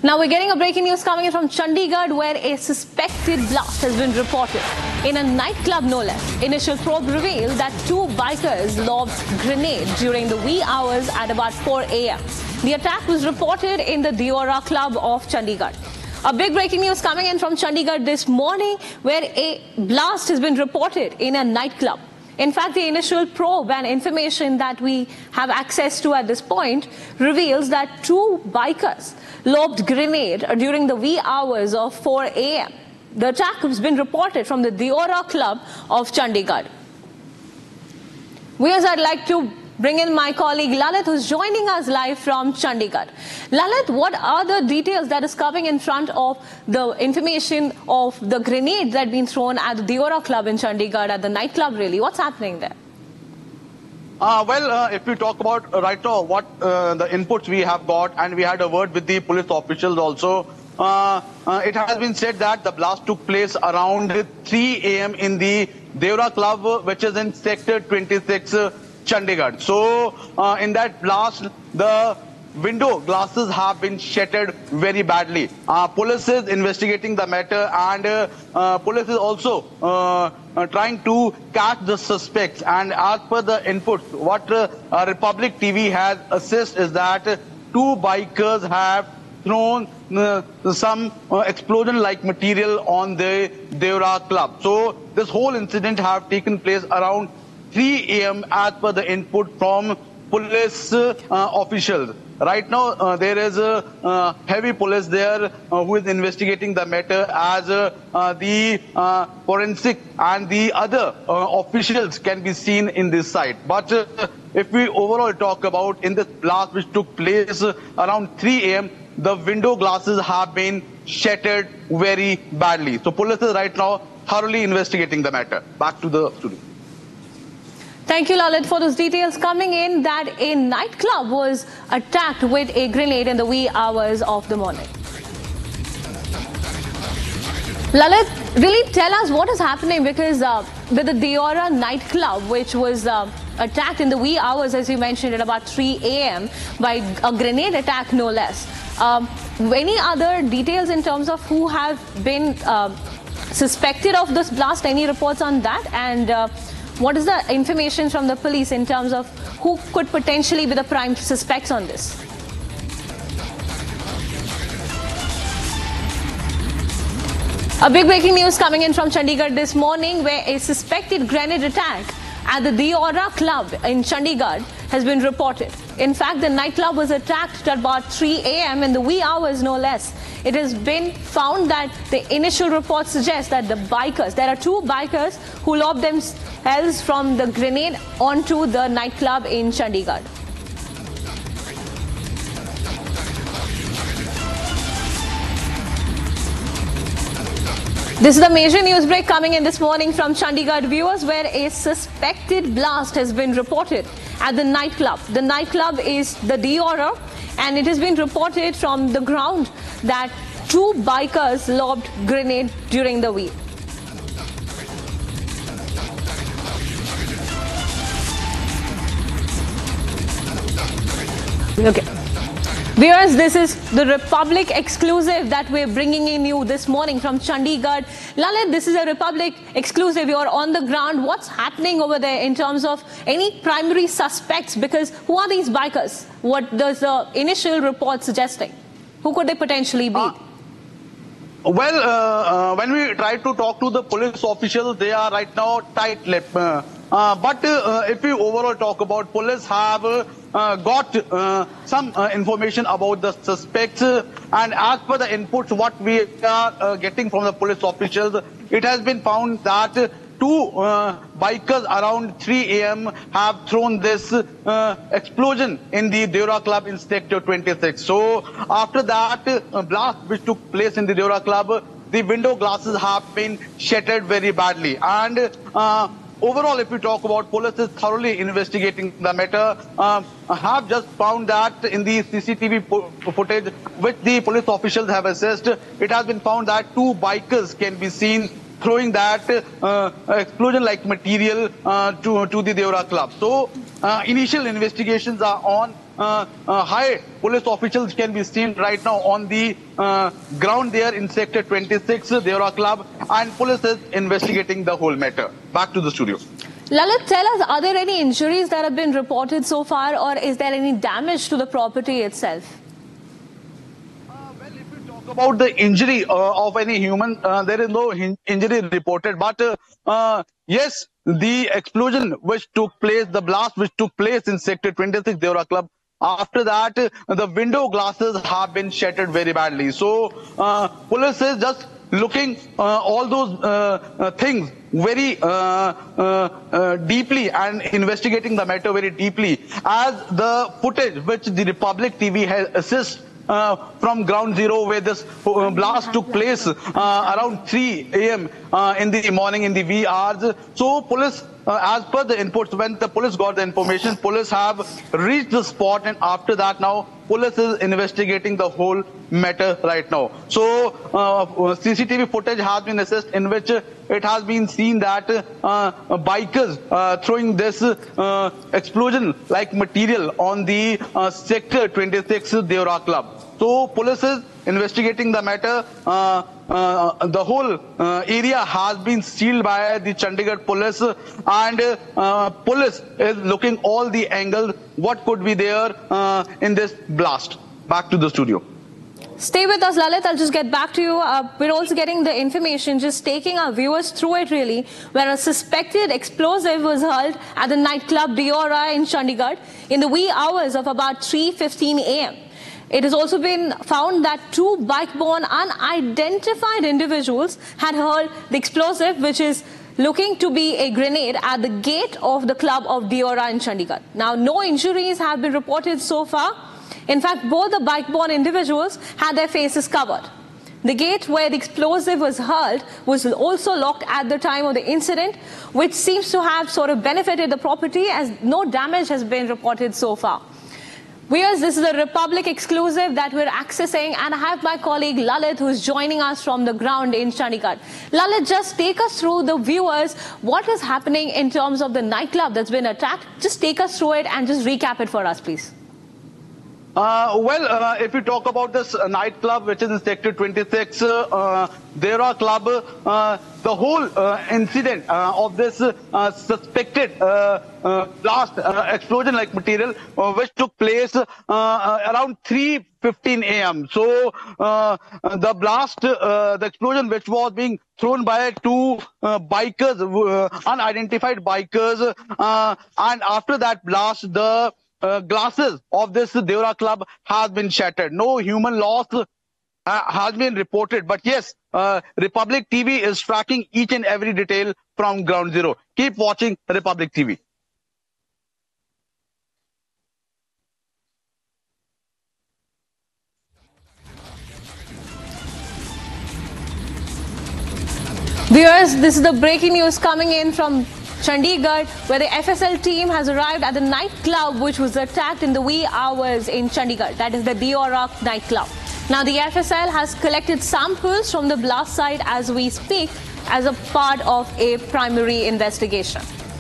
Now we're getting a breaking news coming in from Chandigarh, where a suspected blast has been reported in a nightclub, no less. Initial probe revealed that two bikers lobbed grenades during the wee hours at about 4 a.m. The attack was reported in the Diora Club of Chandigarh. A big breaking news coming in from Chandigarh this morning, where a blast has been reported in a nightclub. In fact, the initial probe and information that we have access to at this point reveals that two bikers lobbed grenade during the wee hours of 4 a.m. The attack has been reported from the Diora Club of Chandigarh. Viewers, I'd like to bring in my colleague Lalit, who's joining us live from Chandigarh. Lalit, what are the details that is coming in front of the information of the grenade that had been thrown at the Diora Club in Chandigarh, at the nightclub really? What's happening there? If we talk about right now what the inputs we have got, and we had a word with the police officials also, it has been said that the blast took place around 3 a.m. in the Diora Club, which is in Sector 26, Chandigarh. So in that blast, the window glasses have been shattered very badly. Police is investigating the matter, and police is also trying to catch the suspects. And as per the inputs, what Republic TV has assessed is that two bikers have thrown some explosion-like material on the Diora Club. So this whole incident have taken place around 3 a.m. as per the input from police officials. Right now, there is a heavy police there who is investigating the matter, as the forensic and the other officials can be seen in this site. But if we overall talk about in this blast which took place around 3 a.m., the window glasses have been shattered very badly. So police is right now thoroughly investigating the matter. Back to the studio. Thank you, Lalit, for those details. Coming in that a nightclub was attacked with a grenade in the wee hours of the morning. Lalit, really tell us what is happening, because with the Diora nightclub, which was attacked in the wee hours, as you mentioned, at about 3 a.m. by a grenade attack, no less. Any other details in terms of who have been suspected of this blast? Any reports on that? And what is the information from the police in terms of who could potentially be the prime suspects on this? A big breaking news coming in from Chandigarh this morning, where a suspected grenade attack at the Diora Club in Chandigarh has been reported. In fact, the nightclub was attacked at about 3 a.m. in the wee hours, no less. It has been found that the initial reports suggest that there are two bikers who lobbed themselves from the grenade onto the nightclub in Chandigarh. This is the major news break coming in this morning from Chandigarh, viewers, where a suspected blast has been reported at the nightclub. The nightclub is the Diora, and it has been reported from the ground that two bikers lobbed grenade during the week. Okay. Viewers, this is the Republic exclusive that we're bringing in you this morning from Chandigarh. Lalit, this is a Republic exclusive. You're on the ground. What's happening over there in terms of any primary suspects? Because who are these bikers? What does the initial report suggesting? Who could they potentially be? When we try to talk to the police officials, they are right now tight-lipped. But if we overall talk about, police have got some information about the suspects, and as per the inputs what we are getting from the police officials, it has been found that two bikers around 3 a.m. have thrown this explosion in the Diora Club in Sector 26. So after that blast which took place in the Diora Club, the window glasses have been shattered very badly. And overall, if we talk about, police is thoroughly investigating the matter. I have just found that in the CCTV footage which the police officials have assessed, it has been found that two bikers can be seen throwing that explosion-like material to the Diora Club. So initial investigations are on, high police officials can be seen right now on the ground there in Sector 26, Deora Club, and police is investigating the whole matter. Back to the studio. Lalit, tell us, are there any injuries that have been reported so far, or is there any damage to the property itself? About the injury of any human, there is no injury reported, but yes, the explosion which took place, the blast which took place in Sector 26 Deora Club, after that the window glasses have been shattered very badly. So police is just looking all those things very deeply and investigating the matter very deeply, as the footage which the Republic TV has assessed from ground zero, where this blast took place around 3 a.m. In the morning, in the wee hours. So police, as per the inputs, when the police got the information, police have reached the spot, and after that now police is investigating the whole matter right now. So CCTV footage has been assessed, in which it has been seen that bikers throwing this explosion like material on the Sector 26 Deora Club. So police is investigating the matter. The whole area has been sealed by the Chandigarh police, and police is looking all the angles what could be there in this blast. Back to the studio. Stay with us, Lalit. I'll just get back to you. We're also getting the information, just taking our viewers through it really, where a suspected explosive was hurled at the nightclub Deora in Chandigarh in the wee hours of about 3:15 a.m. It has also been found that two bike-borne unidentified individuals had hurled the explosive, which is looking to be a grenade, at the gate of the club of Deora in Chandigarh. Now, no injuries have been reported so far. In fact, both the bike-borne individuals had their faces covered. The gate where the explosive was hurled was also locked at the time of the incident, which seems to have sort of benefited the property, as no damage has been reported so far. Viewers, this is a Republic exclusive that we're accessing, and I have my colleague Lalit, who is joining us from the ground in Chandigarh. Lalit, just take us through, the viewers, what is happening in terms of the nightclub that's been attacked. Just take us through it and just recap it for us, please. If you talk about this nightclub, which is in Sector 26, Deora Club, the whole incident of this suspected blast, explosion-like material, which took place around 3:15 a.m. So the blast, the explosion which was being thrown by two bikers, unidentified bikers, and after that blast, the glasses of this Deora Club has been shattered. No human loss has been reported, but yes, Republic TV is tracking each and every detail from ground zero. Keep watching Republic TV. Viewers, this is the breaking news coming in from Chandigarh, where the FSL team has arrived at the nightclub which was attacked in the wee hours in Chandigarh. That is the Deora nightclub. Now, the FSL has collected samples from the blast site as we speak, as a part of a primary investigation.